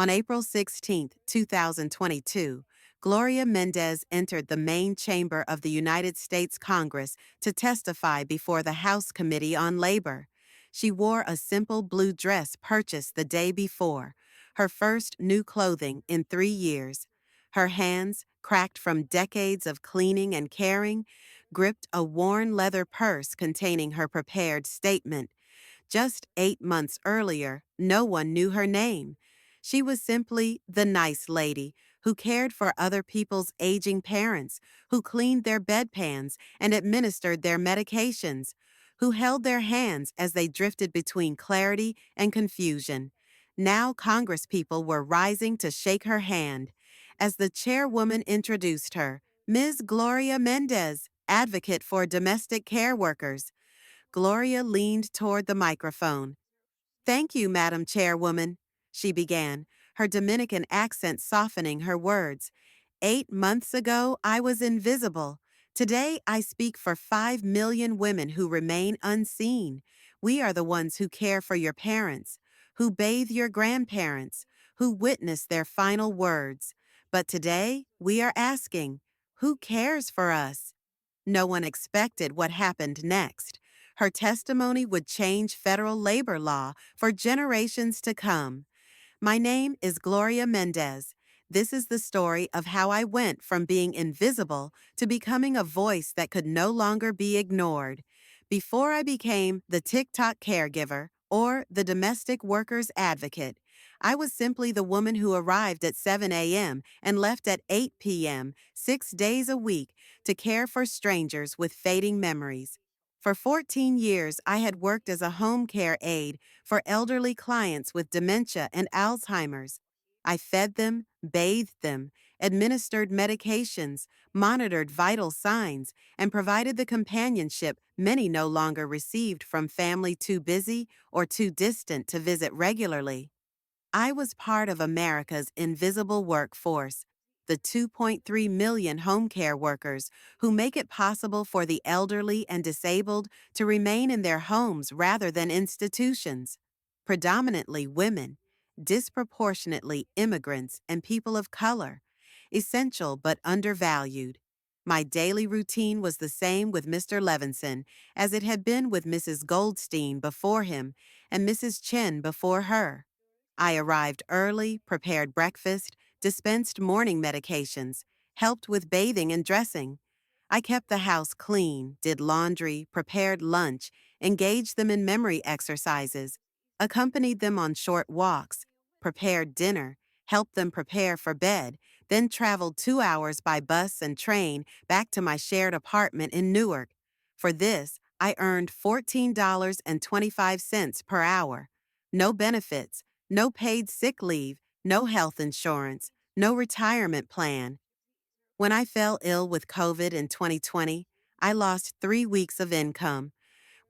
On April 16, 2022, Gloria Mendez entered the main chamber of the United States Congress to testify before the House Committee on Labor. She wore a simple blue dress purchased the day before, her first new clothing in 3 years. Her hands, cracked from decades of cleaning and caring, gripped a worn leather purse containing her prepared statement. Just 8 months earlier, no one knew her name. She was simply the nice lady who cared for other people's aging parents, who cleaned their bedpans and administered their medications, who held their hands as they drifted between clarity and confusion. Now Congresspeople were rising to shake her hand. As the chairwoman introduced her, Ms. Gloria Mendez, advocate for domestic care workers. Gloria leaned toward the microphone. "Thank you, Madam Chairwoman," she began, her Dominican accent softening her words. "8 months ago, I was invisible. Today, I speak for 5 million women who remain unseen. We are the ones who care for your parents, who bathe your grandparents, who witness their final words. But today, we are asking, who cares for us?" No one expected what happened next. Her testimony would change federal labor law for generations to come. "My name is Gloria Mendez. This is the story of how I went from being invisible to becoming a voice that could no longer be ignored. Before I became the TikTok caregiver or the domestic workers advocate, I was simply the woman who arrived at 7 a.m. and left at 8 p.m., 6 days a week, to care for strangers with fading memories. For 14 years, I had worked as a home care aide for elderly clients with dementia and Alzheimer's. I fed them, bathed them, administered medications, monitored vital signs, and provided the companionship many no longer received from family too busy or too distant to visit regularly. I was part of America's invisible workforce, the 2.3 million home care workers who make it possible for the elderly and disabled to remain in their homes rather than institutions. Predominantly women, disproportionately immigrants and people of color, essential but undervalued. My daily routine was the same with Mr. Levinson as it had been with Mrs. Goldstein before him and Mrs. Chen before her. I arrived early, prepared breakfast, dispensed morning medications, helped with bathing and dressing. I kept the house clean, did laundry, prepared lunch, engaged them in memory exercises, accompanied them on short walks, prepared dinner, helped them prepare for bed, then traveled 2 hours by bus and train back to my shared apartment in Newark. For this, I earned $14.25 per hour. No benefits, no paid sick leave, no health insurance, no retirement plan. When I fell ill with COVID in 2020, I lost 3 weeks of income.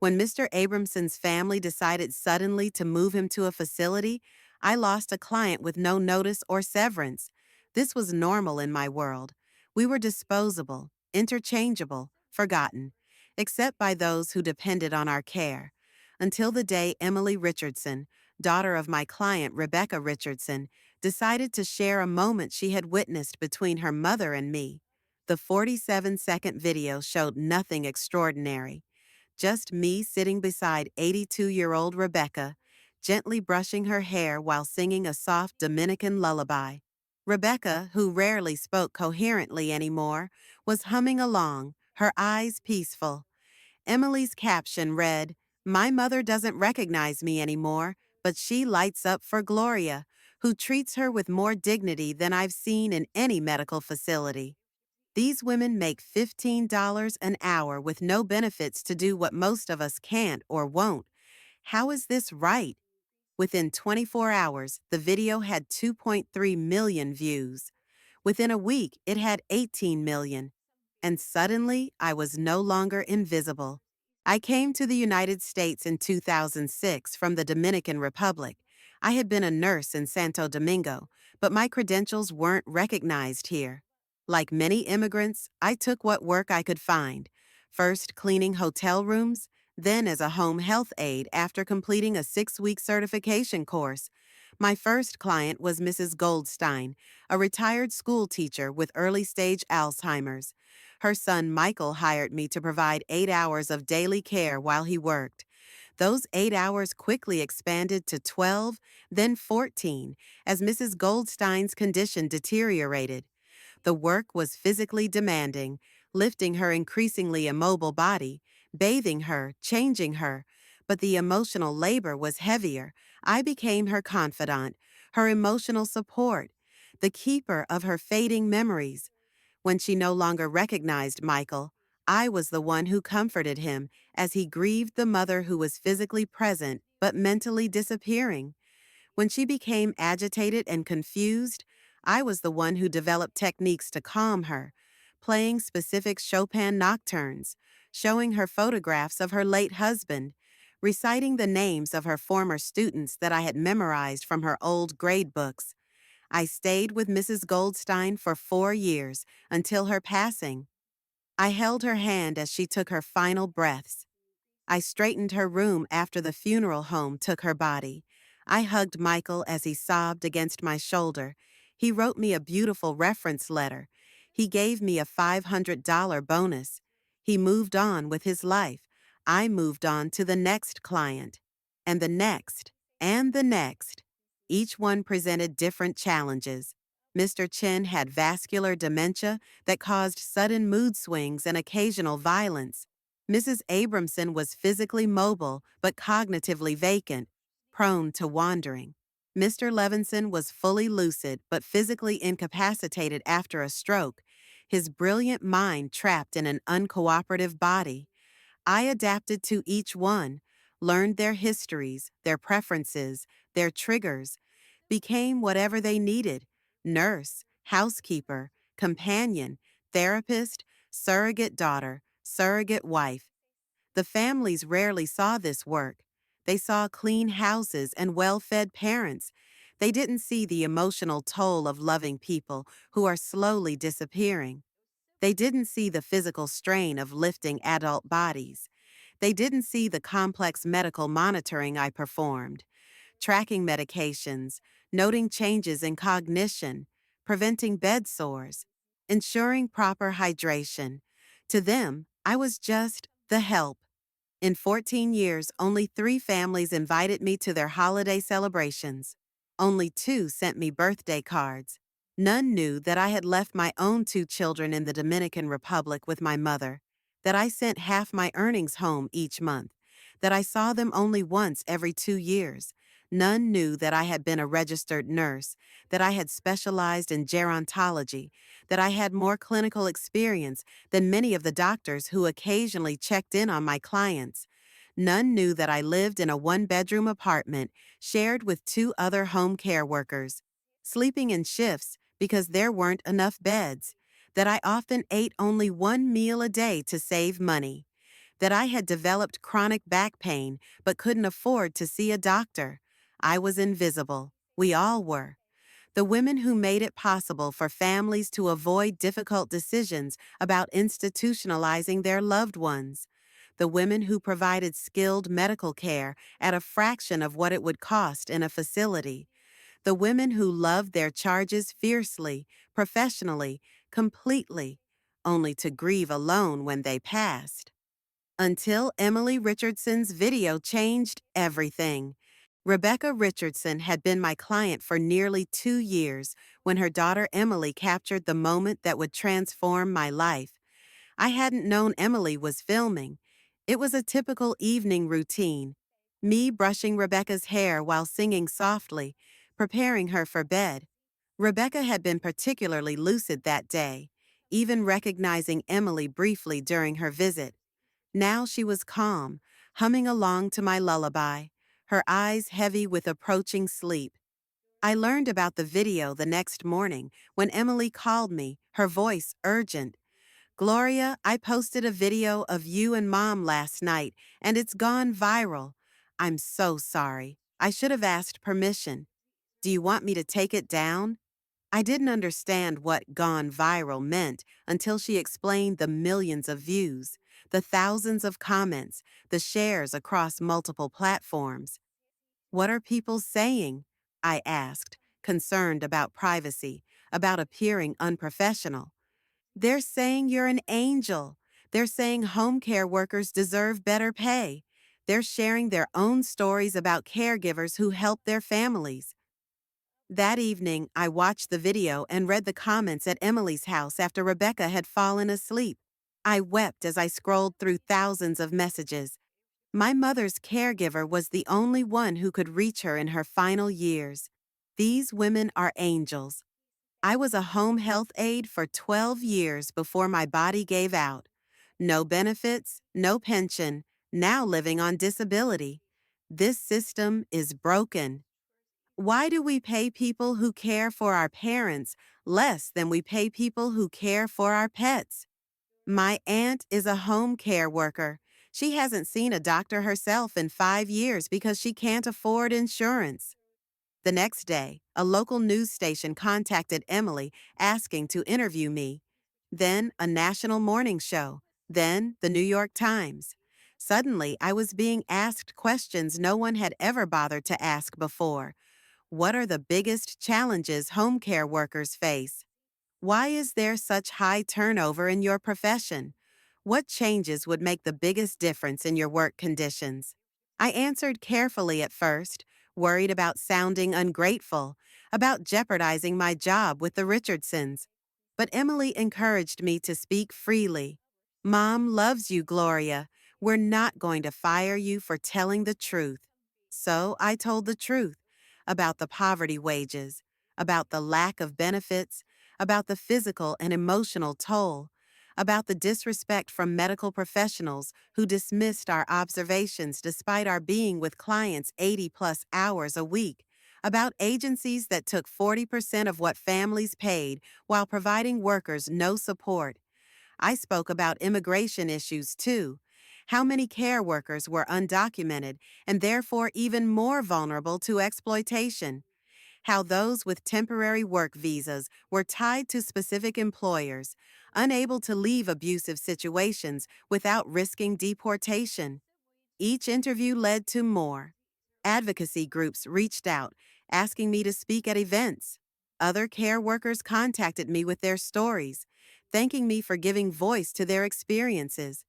When Mr. Abramson's family decided suddenly to move him to a facility, I lost a client with no notice or severance. This was normal in my world. We were disposable, interchangeable, forgotten, except by those who depended on our care. Until the day Emily Richardson, daughter of my client Rebecca Richardson, decided to share a moment she had witnessed between her mother and me. The 47-second video showed nothing extraordinary. Just me sitting beside 82-year-old Rebecca, gently brushing her hair while singing a soft Dominican lullaby. Rebecca, who rarely spoke coherently anymore, was humming along, her eyes peaceful. Emily's caption read, "My mother doesn't recognize me anymore, but she lights up for Gloria, who treats her with more dignity than I've seen in any medical facility." These women make $15 an hour with no benefits to do what most of us can't or won't. How is this right? Within 24 hours, the video had 2.3 million views. Within a week, it had 18 million. And suddenly, I was no longer invisible. I came to the United States in 2006 from the Dominican Republic. I had been a nurse in Santo Domingo, but my credentials weren't recognized here. Like many immigrants, I took what work I could find, first cleaning hotel rooms, then as a home health aide after completing a 6-week certification course. My first client was Mrs. Goldstein, a retired school teacher with early stage Alzheimer's. Her son Michael hired me to provide 8 hours of daily care while he worked. Those 8 hours quickly expanded to 12, then 14, as Mrs. Goldstein's condition deteriorated. The work was physically demanding, lifting her increasingly immobile body, bathing her, changing her, but the emotional labor was heavier. I became her confidant, her emotional support, the keeper of her fading memories. When she no longer recognized Michael, I was the one who comforted him as he grieved the mother who was physically present but mentally disappearing. When she became agitated and confused, I was the one who developed techniques to calm her, playing specific Chopin nocturnes, showing her photographs of her late husband, reciting the names of her former students that I had memorized from her old grade books. I stayed with Mrs. Goldstein for 4 years until her passing. I held her hand as she took her final breaths. I straightened her room after the funeral home took her body. I hugged Michael as he sobbed against my shoulder. He wrote me a beautiful reference letter. He gave me a $500 bonus. He moved on with his life. I moved on to the next client, and the next, and the next. Each one presented different challenges. Mr. Chen had vascular dementia that caused sudden mood swings and occasional violence. Mrs. Abramson was physically mobile but cognitively vacant, prone to wandering. Mr. Levinson was fully lucid but physically incapacitated after a stroke, his brilliant mind trapped in an uncooperative body. I adapted to each one, learned their histories, their preferences, their triggers, became whatever they needed: nurse, housekeeper, companion, therapist, surrogate daughter, surrogate wife. The families rarely saw this work. They saw clean houses and well-fed parents. They didn't see the emotional toll of loving people who are slowly disappearing. They didn't see the physical strain of lifting adult bodies. They didn't see the complex medical monitoring I performed, tracking medications, noting changes in cognition, preventing bed sores, ensuring proper hydration. To them, I was just the help. In 14 years, only 3 families invited me to their holiday celebrations. Only 2 sent me birthday cards. None knew that I had left my own 2 children in the Dominican Republic with my mother, that I sent half my earnings home each month, that I saw them only once every 2 years. None knew that I had been a registered nurse, that I had specialized in gerontology, that I had more clinical experience than many of the doctors who occasionally checked in on my clients. None knew that I lived in a 1-bedroom apartment shared with 2 other home care workers, sleeping in shifts because there weren't enough beds, that I often ate only 1 meal a day to save money, that I had developed chronic back pain but couldn't afford to see a doctor. I was invisible. We all were. The women who made it possible for families to avoid difficult decisions about institutionalizing their loved ones. The women who provided skilled medical care at a fraction of what it would cost in a facility. The women who loved their charges fiercely, professionally, completely, only to grieve alone when they passed. Until Emily Richardson's video changed everything. Rebecca Richardson had been my client for nearly 2 years when her daughter Emily captured the moment that would transform my life. I hadn't known Emily was filming. It was a typical evening routine. Me brushing Rebecca's hair while singing softly, preparing her for bed. Rebecca had been particularly lucid that day, even recognizing Emily briefly during her visit. Now she was calm, humming along to my lullaby, her eyes heavy with approaching sleep. I learned about the video the next morning when Emily called me, her voice urgent. "Gloria, I posted a video of you and Mom last night, and it's gone viral. I'm so sorry. I should have asked permission. Do you want me to take it down?" I didn't understand what "gone viral" meant until she explained the millions of views, the thousands of comments, the shares across multiple platforms. What are people saying? I asked, concerned about privacy, about appearing unprofessional. They're saying you're an angel. They're saying home care workers deserve better pay. They're sharing their own stories about caregivers who help their families. That evening, I watched the video and read the comments at Emily's house after Rebecca had fallen asleep. I wept as I scrolled through thousands of messages. My mother's caregiver was the only one who could reach her in her final years. These women are angels. I was a home health aide for 12 years before my body gave out. No benefits, no pension, now living on disability. This system is broken. Why do we pay people who care for our parents less than we pay people who care for our pets? My aunt is a home care worker. She hasn't seen a doctor herself in 5 years because she can't afford insurance. The next day, a local news station contacted Emily asking to interview me. Then a national morning show. Then the New York Times. Suddenly, I was being asked questions no one had ever bothered to ask before. What are the biggest challenges home care workers face? Why is there such high turnover in your profession? What changes would make the biggest difference in your work conditions? I answered carefully at first, worried about sounding ungrateful, about jeopardizing my job with the Richardsons. But Emily encouraged me to speak freely. Mom loves you, Gloria. We're not going to fire you for telling the truth. So I told the truth about the poverty wages, about the lack of benefits, about the physical and emotional toll, about the disrespect from medical professionals who dismissed our observations despite our being with clients 80+ hours a week, about agencies that took 40% of what families paid while providing workers no support. I spoke about immigration issues too. How many care workers were undocumented and therefore even more vulnerable to exploitation? How those with temporary work visas were tied to specific employers, unable to leave abusive situations without risking deportation. Each interview led to more. Advocacy groups reached out, asking me to speak at events. Other care workers contacted me with their stories, thanking me for giving voice to their experiences.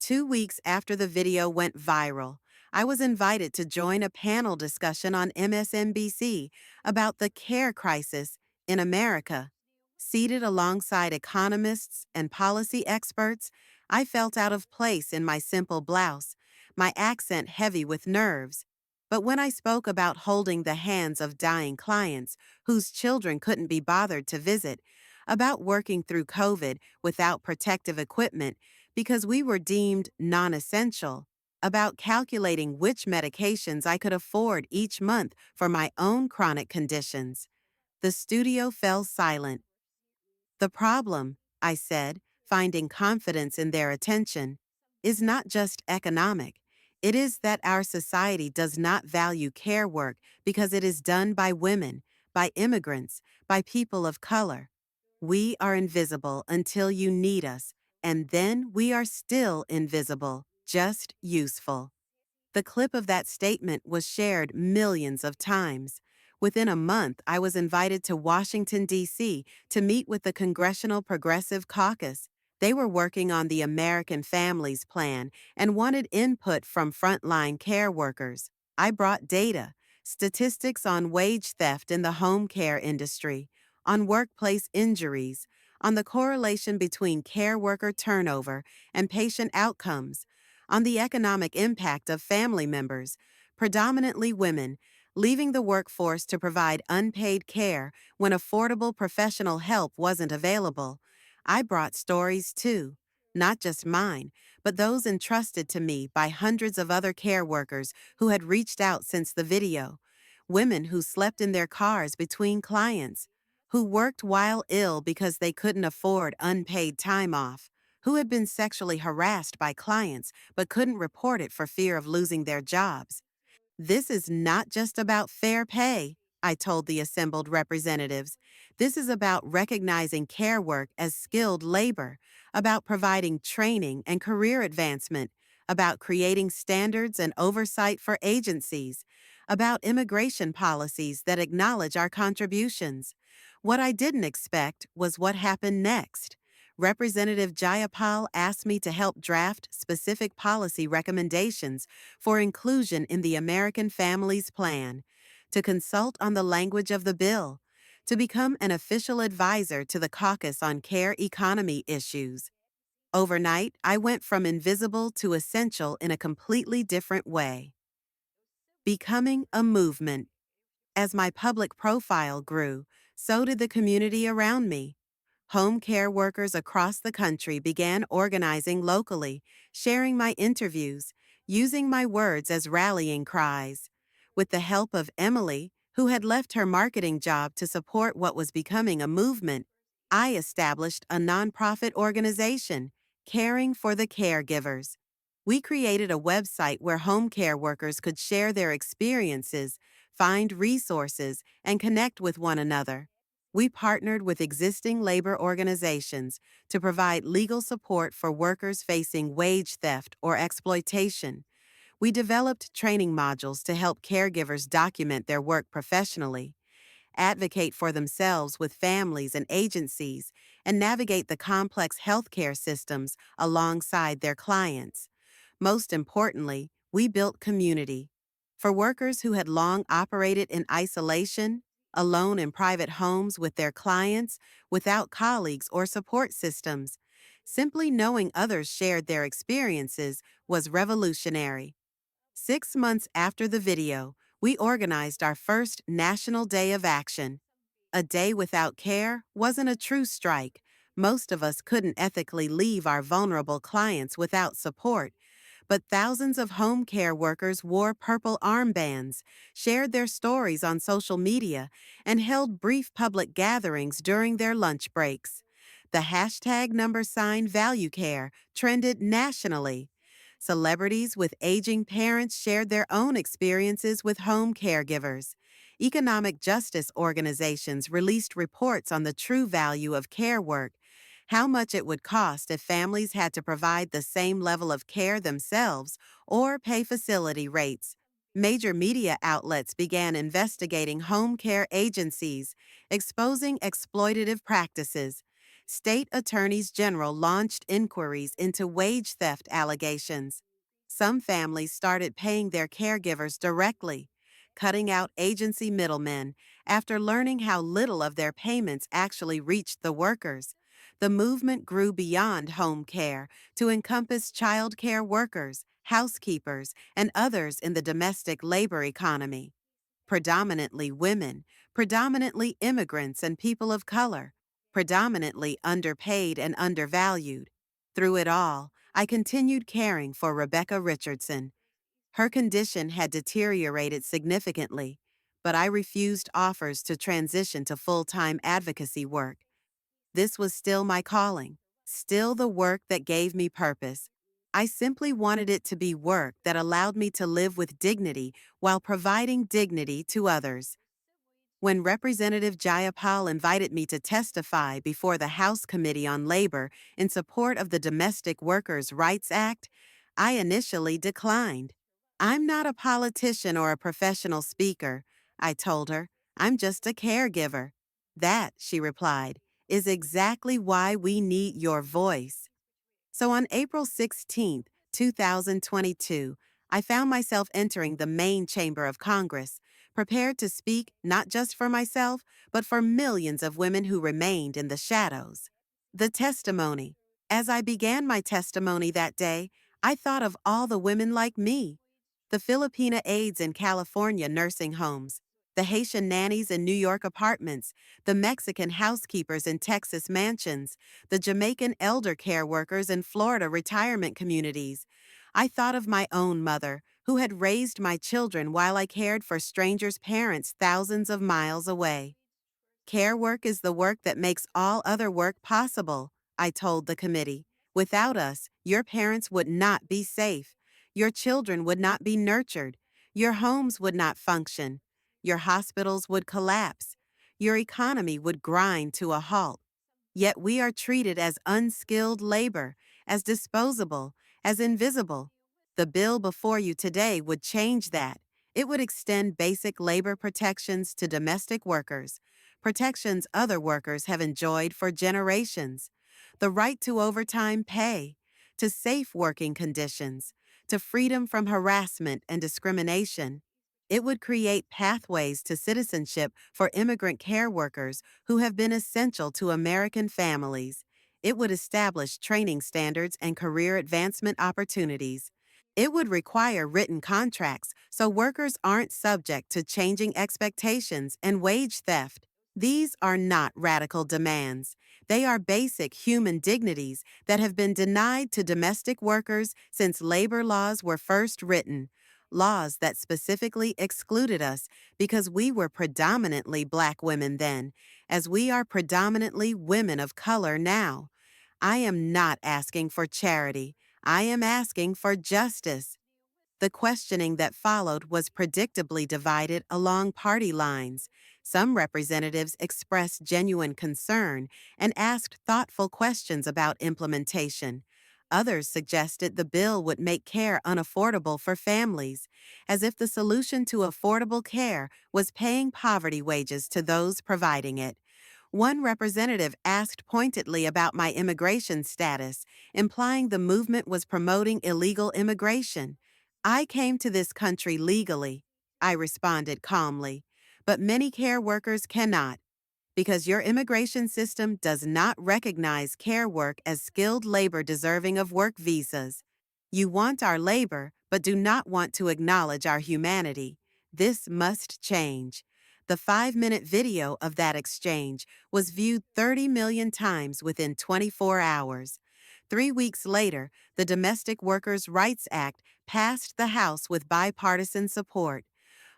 2 weeks after the video went viral, I was invited to join a panel discussion on MSNBC about the care crisis in America. Seated alongside economists and policy experts, I felt out of place in my simple blouse, my accent heavy with nerves. But when I spoke about holding the hands of dying clients whose children couldn't be bothered to visit, about working through COVID without protective equipment, because we were deemed non-essential, about calculating which medications I could afford each month for my own chronic conditions. The studio fell silent. The problem, I said, finding confidence in their attention, is not just economic. It is that our society does not value care work because it is done by women, by immigrants, by people of color. We are invisible until you need us, and then we are still invisible, just useful. The clip of that statement was shared millions of times. Within a month, I was invited to Washington, D.C. to meet with the Congressional Progressive Caucus. They were working on the American Families Plan and wanted input from frontline care workers. I brought data, statistics on wage theft in the home care industry, on workplace injuries, on the correlation between care worker turnover and patient outcomes, on the economic impact of family members, predominantly women, leaving the workforce to provide unpaid care when affordable professional help wasn't available. I brought stories too, not just mine, but those entrusted to me by hundreds of other care workers who had reached out since the video. Women who slept in their cars between clients, who worked while ill because they couldn't afford unpaid time off, who had been sexually harassed by clients but couldn't report it for fear of losing their jobs. This is not just about fair pay, I told the assembled representatives. This is about recognizing care work as skilled labor, about providing training and career advancement, about creating standards and oversight for agencies, about immigration policies that acknowledge our contributions. What I didn't expect was what happened next. Representative Jayapal asked me to help draft specific policy recommendations for inclusion in the American Families Plan, to consult on the language of the bill, to become an official advisor to the caucus on care economy issues. Overnight, I went from invisible to essential in a completely different way. Becoming a movement. As my public profile grew, so did the community around me. Home care workers across the country began organizing locally, sharing my interviews, using my words as rallying cries. With the help of Emily, who had left her marketing job to support what was becoming a movement, I established a nonprofit organization, Caring for the Caregivers. We created a website where home care workers could share their experiences, find resources, and connect with one another. We partnered with existing labor organizations to provide legal support for workers facing wage theft or exploitation. We developed training modules to help caregivers document their work professionally, advocate for themselves with families and agencies, and navigate the complex healthcare systems alongside their clients. Most importantly, we built community. For workers who had long operated in isolation, alone in private homes with their clients, without colleagues or support systems, simply knowing others shared their experiences was revolutionary. 6 months after the video, we organized our first National Day of Action. A day without care wasn't a true strike. Most of us couldn't ethically leave our vulnerable clients without support, but thousands of home care workers wore purple armbands, shared their stories on social media, and held brief public gatherings during their lunch breaks. The hashtag #ValueCare trended nationally. Celebrities with aging parents shared their own experiences with home caregivers. Economic justice organizations released reports on the true value of care work, how much it would cost if families had to provide the same level of care themselves or pay facility rates. Major media outlets began investigating home care agencies, exposing exploitative practices. State attorneys general launched inquiries into wage theft allegations. Some families started paying their caregivers directly, cutting out agency middlemen after learning how little of their payments actually reached the workers. The movement grew beyond home care to encompass child care workers, housekeepers, and others in the domestic labor economy. Predominantly women, predominantly immigrants and people of color, predominantly underpaid and undervalued. Through it all, I continued caring for Rebecca Richardson. Her condition had deteriorated significantly, but I refused offers to transition to full-time advocacy work. This was still my calling, still the work that gave me purpose. I simply wanted it to be work that allowed me to live with dignity while providing dignity to others. When Representative Jayapal invited me to testify before the House Committee on Labor in support of the Domestic Workers' Rights Act, I initially declined. "I'm not a politician or a professional speaker," I told her. "I'm just a caregiver." "That," she replied, "is exactly why we need your voice." So on April 16, 2022, I found myself entering the main chamber of Congress, prepared to speak not just for myself, but for millions of women who remained in the shadows. The testimony. As I began my testimony that day, I thought of all the women like me. The Filipina aides in California nursing homes, the Haitian nannies in New York apartments, the Mexican housekeepers in Texas mansions, the Jamaican elder care workers in Florida retirement communities. I thought of my own mother, who had raised my children while I cared for strangers' parents thousands of miles away. "Care work is the work that makes all other work possible," I told the committee. "Without us, your parents would not be safe. Your children would not be nurtured. Your homes would not function. Your hospitals would collapse. Your economy would grind to a halt. Yet we are treated as unskilled labor, as disposable, as invisible. The bill before you today would change that. It would extend basic labor protections to domestic workers, protections other workers have enjoyed for generations, the right to overtime pay, to safe working conditions, to freedom from harassment and discrimination. It would create pathways to citizenship for immigrant care workers who have been essential to American families. It would establish training standards and career advancement opportunities. It would require written contracts so workers aren't subject to changing expectations and wage theft. These are not radical demands. They are basic human dignities that have been denied to domestic workers since labor laws were first written, laws that specifically excluded us because we were predominantly black women then, as we are predominantly women of color now. I am not asking for charity. I am asking for justice. The questioning that followed was predictably divided along party lines. Some representatives expressed genuine concern and asked thoughtful questions about implementation. Others suggested the bill would make care unaffordable for families, as if the solution to affordable care was paying poverty wages to those providing it. One representative asked pointedly about my immigration status, implying the movement was promoting illegal immigration. I came to this country legally, I responded calmly, but many care workers cannot because your immigration system does not recognize care work as skilled labor deserving of work visas. You want our labor, but do not want to acknowledge our humanity. This must change. The 5-minute video of that exchange was viewed 30 million times within 24 hours. 3 weeks later, the Domestic Workers' Rights Act passed the House with bipartisan support.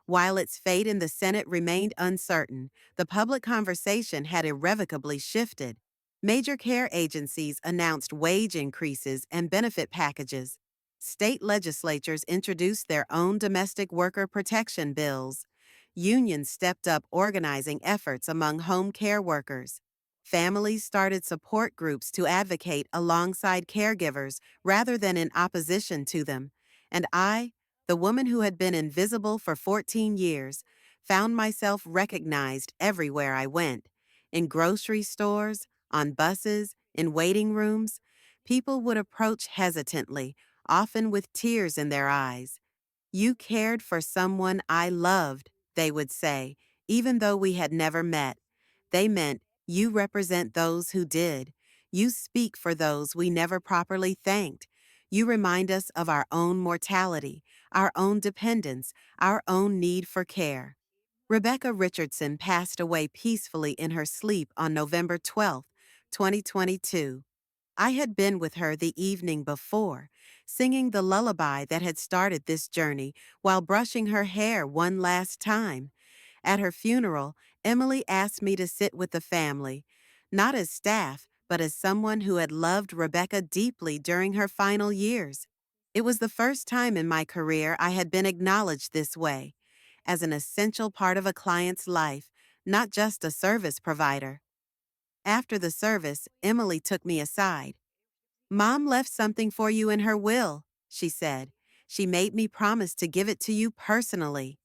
While its fate in the Senate remained uncertain, the public conversation had irrevocably shifted. Major care agencies announced wage increases and benefit packages. State legislatures introduced their own domestic worker protection bills. Unions stepped up organizing efforts among home care workers. Families started support groups to advocate alongside caregivers rather than in opposition to them. And I, the woman who had been invisible for 14 years, found myself recognized everywhere I went. In grocery stores, on buses, in waiting rooms, people would approach hesitantly, often with tears in their eyes. You cared for someone I loved, they would say, even though we had never met. They meant, you represent those who did. You speak for those we never properly thanked. You remind us of our own mortality, our own dependence, our own need for care. Rebecca Richardson passed away peacefully in her sleep on November 12, 2022. I had been with her the evening before, singing the lullaby that had started this journey while brushing her hair one last time. At her funeral, Emily asked me to sit with the family, not as staff, but as someone who had loved Rebecca deeply during her final years. It was the first time in my career I had been acknowledged this way, as an essential part of a client's life, not just a service provider. After the service, Emily took me aside. Mom left something for you in her will, she said. She made me promise to give it to you personally.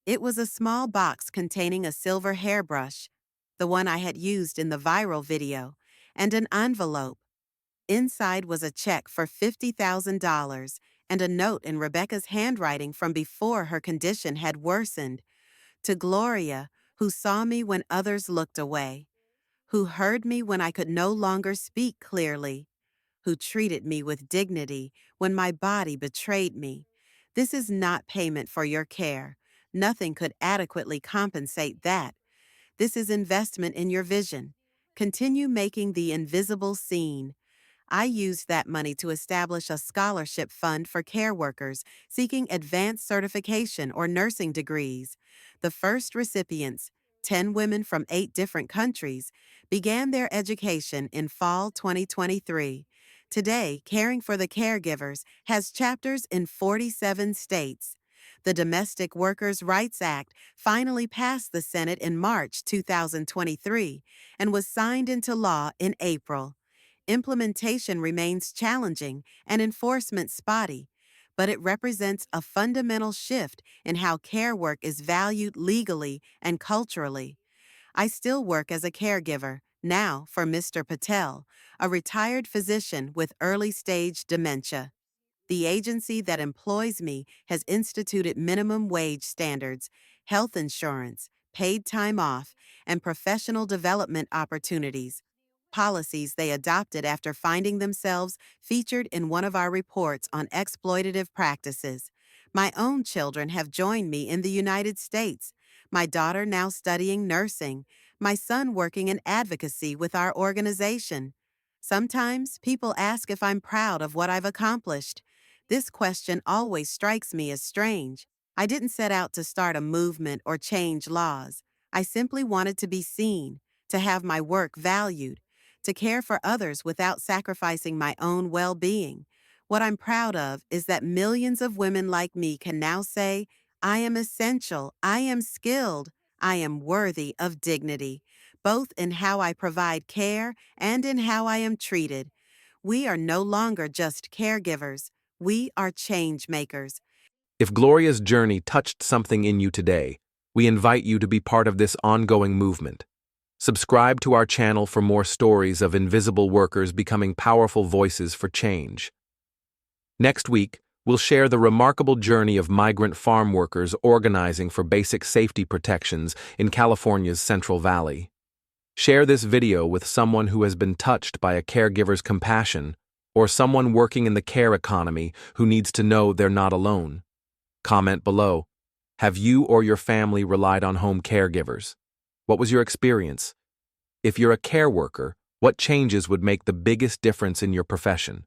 It was a small box containing a silver hairbrush, the one I had used in the viral video, and an envelope. Inside was a check for $50,000 and a note in Rebecca's handwriting from before her condition had worsened. To Gloria, who saw me when others looked away, who heard me when I could no longer speak clearly, who treated me with dignity when my body betrayed me. This is not payment for your care. Nothing could adequately compensate that. This is investment in your vision. Continue making the invisible seen. I used that money to establish a scholarship fund for care workers seeking advanced certification or nursing degrees. The first recipients, 10 women from 8 different countries, began their education in fall 2023. Today, Caring for the Caregivers has chapters in 47 states. The Domestic Workers' Rights Act finally passed the Senate in March 2023 and was signed into law in April. Implementation remains challenging and enforcement spotty, but it represents a fundamental shift in how care work is valued legally and culturally. I still work as a caregiver, now for Mr. Patel, a retired physician with early stage dementia. The agency that employs me has instituted minimum wage standards, health insurance, paid time off, and professional development opportunities, policies they adopted after finding themselves featured in one of our reports on exploitative practices. My own children have joined me in the United States, my daughter now studying nursing, my son working in advocacy with our organization. Sometimes people ask if I'm proud of what I've accomplished. This question always strikes me as strange. I didn't set out to start a movement or change laws. I simply wanted to be seen, to have my work valued, to care for others without sacrificing my own well-being. What I'm proud of is that millions of women like me can now say, I am essential, I am skilled, I am worthy of dignity, both in how I provide care and in how I am treated. We are no longer just caregivers. We are change makers. If Gloria's journey touched something in you today, we invite you to be part of this ongoing movement. Subscribe to our channel for more stories of invisible workers becoming powerful voices for change. Next week, we'll share the remarkable journey of migrant farm workers organizing for basic safety protections in California's Central Valley. Share this video with someone who has been touched by a caregiver's compassion, or someone working in the care economy who needs to know they're not alone. Comment below. Have you or your family relied on home caregivers? What was your experience? If you're a care worker, what changes would make the biggest difference in your profession?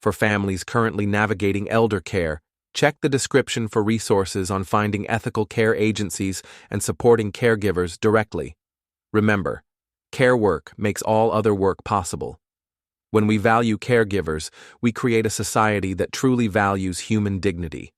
For families currently navigating elder care, check the description for resources on finding ethical care agencies and supporting caregivers directly. Remember, care work makes all other work possible. When we value caregivers, we create a society that truly values human dignity.